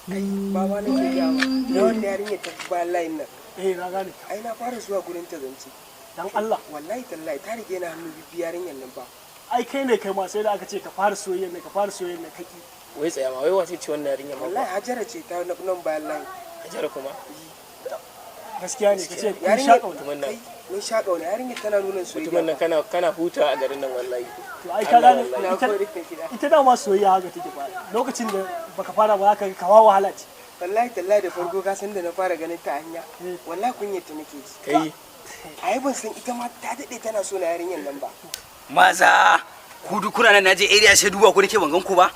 Kai baba nake ga na wannan yarinya ta ba line nan. Na gane. Ai na fara zuwa gurin ta zance. Dan Allah. Wallahi tallahi ta rige na hannu bibi yarinyan nan ba. Ai kai ne kai ma sai da aka ce ka fara soyayya ne kaki. Wai tsaya ma wai wace ce wannan yarinya ma? Wallahi Hajara ce ta nan bayan line. Hajara kuma? Gaskiya ne kace kun shaka mutumin nan. Mun shaka wani yarinya tana nuna soyayya. Mutumin nan kana huta a garin nan wallahi. To ai ka gane ita da ma soyayya haka take ba. Lokacin da baka fara ba haka kawa wahala ce. Wallahi tallahi da farko ka san da na fara ganin ta hanya. Wallahi kunyar ta nake ji. Kai ai ban san ita ma ta dade tana so na yarinyan nan ba. Maza ku kuna nan naje area sai duba ku nake ban gan ku ba.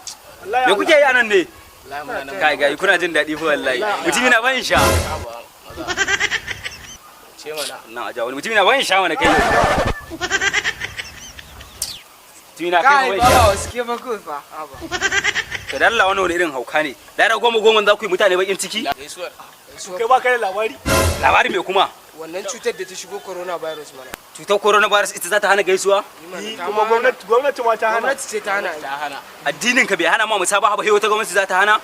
Me kuke yi anan ne? Kai kuna jin daɗi fa wallahi. Mutumi na ban sha. ce mana. Na aja wani mutumi na ban sha mana kai. Mutumi na kai ban sha. Kai ba wasu ke ba ko fa. To dan Allah wani irin hauka ne. Da goma za ku yi mutane bakin ciki? Gaisuwar. Kai ba kai labari. Labari me kuma? Wannan cutar da ta shigo coronavirus mana. Cutar coronavirus ita za ta hana gaisuwa? Kuma gwamnati ma ta hana. Gwamnati ce ta hana. Addinin ka bai hana ma musabaha ba, sai wata gwamnati za ta hana?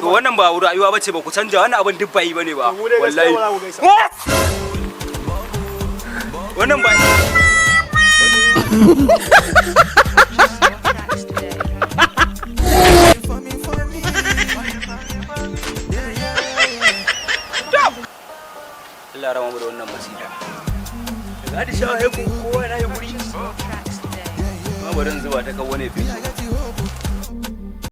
To wannan ba rayuwa bace ba, ku canja wannan abin duk bai bane ba. Wallahi. Wannan ba Allah rama mu da wannan masida. Daga da shawo he kowa yana yi guri. Ba barin zuba ta kawo ne fi.